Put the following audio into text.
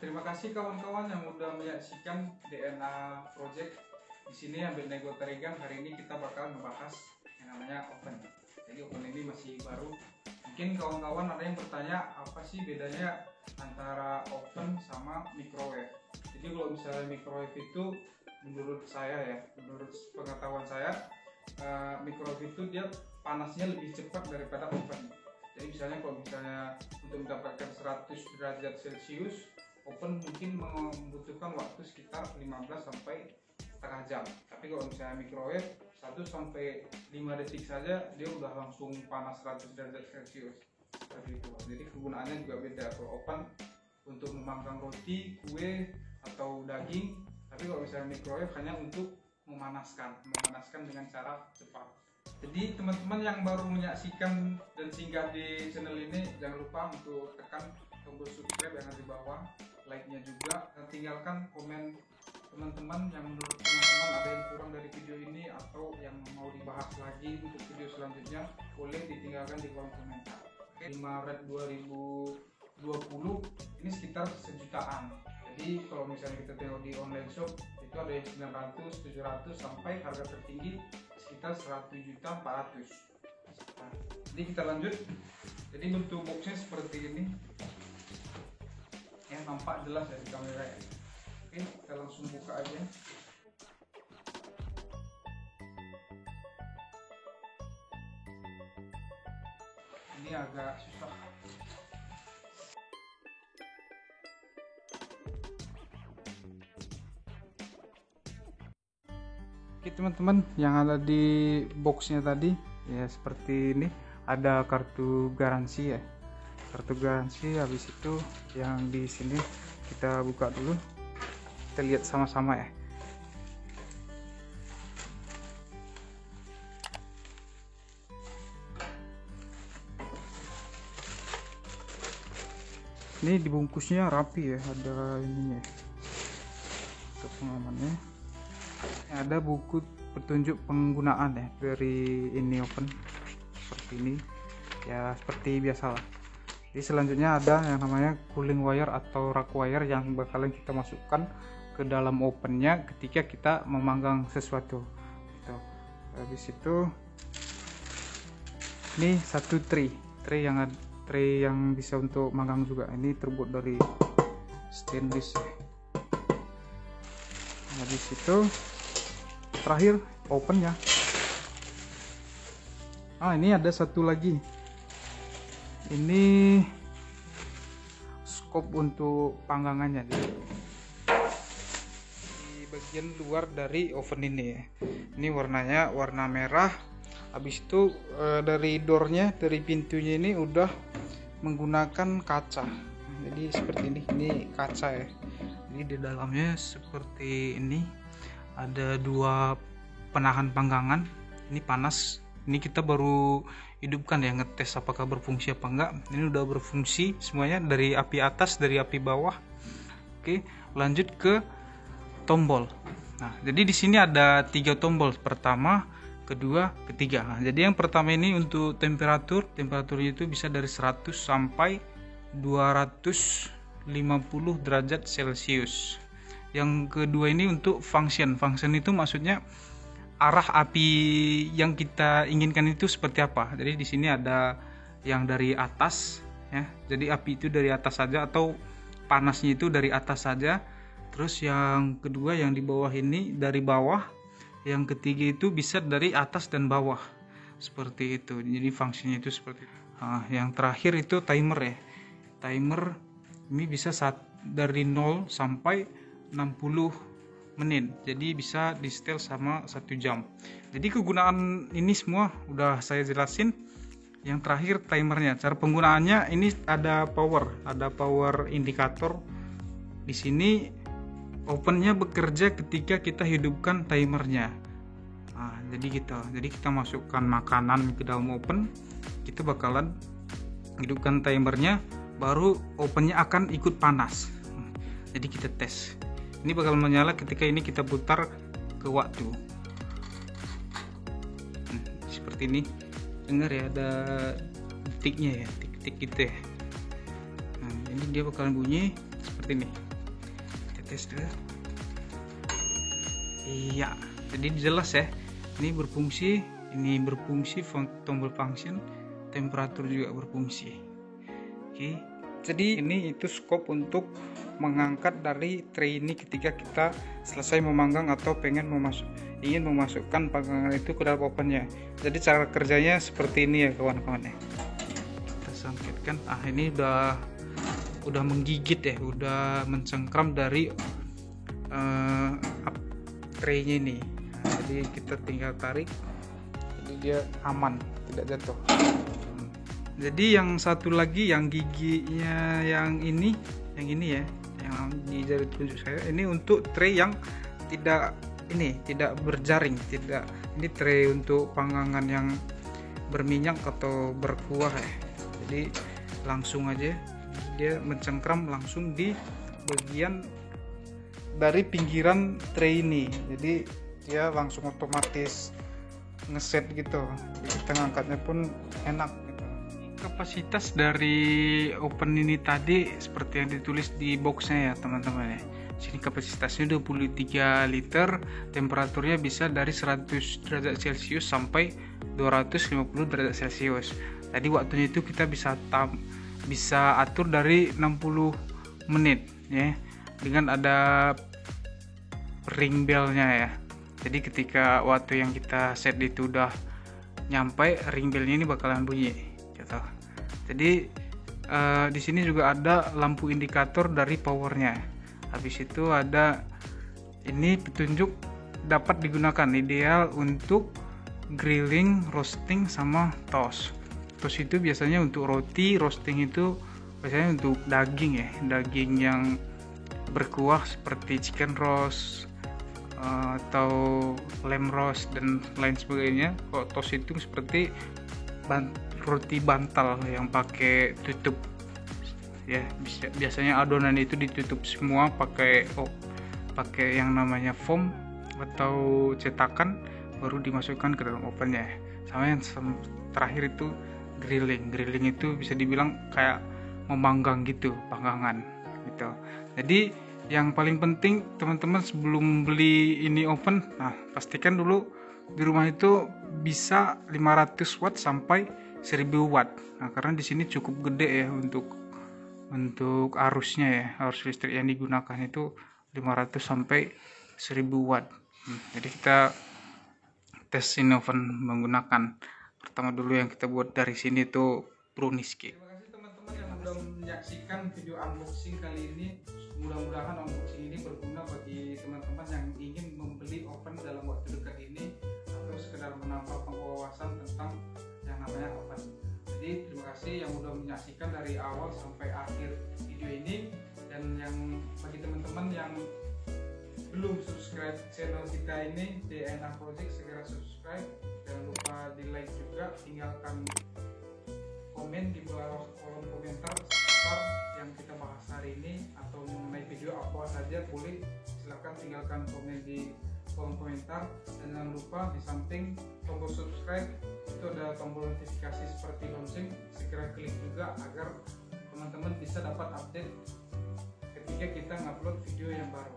Terima kasih kawan-kawan yang udah menyaksikan DNA Project. Di sini ambil Nego Terigang. Hari ini kita bakal ngebahas yang namanya oven. Jadi oven ini masih baru. Mungkin kawan-kawan ada yang bertanya apa sih bedanya antara oven sama microwave. Jadi kalau misalnya microwave itu menurut pengetahuan saya, microwave itu dia panasnya lebih cepat daripada oven. Jadi misalnya kalau untuk mendapatkan 100 derajat Celcius, oven mungkin membutuhkan waktu sekitar 15 sampai setengah jam. Tapi kalau misalnya microwave 1 sampai 5 detik saja dia udah langsung panas 100 derajat Celcius. Seperti itu. Jadi kegunaannya juga beda. Kalau oven untuk memanggang roti, kue atau daging, tapi kalau misalnya microwave hanya untuk memanaskan dengan cara cepat. Jadi teman-teman yang baru menyaksikan dan singgah di channel ini, jangan lupa untuk tekan tombol subscribe yang ada di bawah, like-nya juga, dan tinggalkan komen teman-teman yang menurut teman-teman ada yang kurang dari video ini atau yang mau dibahas lagi untuk video selanjutnya, boleh ditinggalkan di kolom komentar. Oke, 5 Maret 2020 ini sekitar sejutaan. Jadi kalau misalnya kita tengok di online shop itu ada yang 900, 700 sampai harga tertinggi sekitar 100.400.000. Nah, jadi kita lanjut. Jadi bentuk boxnya seperti ini. Ya, nampak jelas ya di kamera ya. Oke, kita langsung buka aja. Ini agak susah. Oke teman-teman, yang ada di boxnya tadi ya seperti ini, ada kartu garansi ya, kartu garansi. Habis itu yang di sini kita buka dulu, kita lihat sama-sama ya. Ini dibungkusnya rapi ya, ada ininya untuk pengamannya. Ada buku petunjuk penggunaan ya dari ini oven seperti ini ya, seperti biasa lah. Jadi selanjutnya ada yang namanya cooling wire atau rack wire yang bakalan kita masukkan ke dalam ovennya ketika kita memanggang sesuatu gitu. Habis itu ini satu tray yang bisa untuk manggang juga. Ini terbuat dari stainless ya. Habis itu terakhir opennya. Ini ada satu lagi, ini scope untuk panggangannya di bagian luar dari oven ini ya. Ini warnanya warna merah. Habis itu dari doornya, dari pintunya ini udah menggunakan kaca. Jadi seperti ini kaca ya. Jadi di dalamnya seperti ini. Ada 2 penahan panggangan. Ini panas. Ini kita baru hidupkan ya, ngetes apakah berfungsi apa enggak. Ini udah berfungsi semuanya, dari api atas, dari api bawah. Oke, lanjut ke tombol. Nah, jadi di sini ada 3 tombol. Pertama, kedua, ketiga. Nah, jadi yang pertama ini untuk temperaturnya itu bisa dari 100 sampai 250 derajat Celcius. Yang kedua ini untuk function itu maksudnya arah api yang kita inginkan itu seperti apa. Jadi di sini ada yang dari atas ya, jadi api itu dari atas saja atau panasnya itu dari atas saja. Terus yang kedua yang di bawah ini dari bawah. Yang ketiga itu bisa dari atas dan bawah, seperti itu. Jadi fungsinya itu seperti itu. Nah, yang terakhir itu timer ya. Timer ini bisa dari 0 sampai 60 menit, jadi bisa di setel sama 1 jam. Jadi kegunaan ini semua udah saya jelasin. Yang terakhir timernya, cara penggunaannya ini ada power indikator. Di sini ovennya bekerja ketika kita hidupkan timernya. Nah, jadi gitu. Jadi kita masukkan makanan ke dalam oven, kita bakalan hidupkan timernya, baru ovennya akan ikut panas. Jadi kita tes. Ini bakal menyala ketika ini kita putar ke waktu. Seperti ini. Dengar ya, ada detiknya ya, detik gitu ya. Nah, ini dia bakalan bunyi seperti ini. tes dulu. Iya, jadi jelas ya. Ini berfungsi, tombol function, temperatur juga berfungsi. Oke. Jadi ini itu scope untuk mengangkat dari tray ini ketika kita selesai memanggang atau ingin memasukkan panggangan itu ke dalam ovennya. Jadi cara kerjanya seperti ini ya kawan-kawan ya. Kita sangkitkan. Ini udah menggigit ya, udah mencengkram dari tray-nya ini. Jadi kita tinggal tarik, jadi dia aman, tidak jatuh. Jadi yang satu lagi yang giginya yang ini ya, yang di jari telunjuk saya ini untuk tray yang tidak berjaring, ini tray untuk panggangan yang berminyak atau berkuah ya. Jadi langsung aja dia mencengkram langsung di bagian dari pinggiran tray ini, jadi dia langsung otomatis ngeset gitu. Jadi kita ngangkatnya pun enak gitu. Kapasitas dari oven ini tadi seperti yang ditulis di boxnya ya teman-teman ya. Sini kapasitasnya 23 liter, temperaturnya bisa dari 100 derajat Celcius sampai 250 derajat Celcius. Tadi waktunya itu kita bisa atur dari 60 menit ya, dengan ada ring bellnya ya. Jadi ketika waktu yang kita set itu udah nyampe, ring bellnya ini bakalan bunyi gitu. Jadi di sini juga ada lampu indikator dari powernya. Habis itu ada ini petunjuk dapat digunakan, ideal untuk grilling, roasting sama toast. Toast itu biasanya untuk roti, roasting itu biasanya untuk daging ya, daging yang berkuah seperti chicken roast atau lamb roast dan lain sebagainya. Kalau toast itu seperti roti bantal yang pakai tutup ya, biasanya adonan itu ditutup semua pakai yang namanya foam atau cetakan, baru dimasukkan ke dalam ovennya. Sama yang terakhir itu grilling itu bisa dibilang kayak memanggang gitu, panggangan gitu. Jadi yang paling penting teman-teman sebelum beli ini oven, pastikan dulu di rumah itu bisa 500 watt sampai 1000 watt. Karena di sini cukup gede ya untuk arusnya ya, arus listrik yang digunakan itu 500 sampai 1000 watt. Jadi kita tes ini oven menggunakan, pertama dulu yang kita buat dari sini tuh brownies cake. Terima kasih teman-teman yang sudah menyaksikan video unboxing kali ini. Mudah-mudahan unboxing ini berguna bagi teman-teman yang ingin membeli oven dalam waktu dekat ini, atau sekedar menambah wawasan tentang yang namanya oven. Jadi terima kasih yang sudah menyaksikan dari awal sampai akhir video ini. Dan yang bagi teman-teman yang belum subscribe channel kita ini DNA Project, segera subscribe. Jangan lupa di like juga, tinggalkan komen di bawah kolom komentar seputar yang kita bahas hari ini, atau mengenai video apa saja boleh, silahkan tinggalkan komen di kolom komentar. Dan jangan lupa di samping tombol subscribe itu ada tombol notifikasi seperti lonceng, segera klik juga agar teman-teman bisa dapat update ketika kita ngupload video yang baru.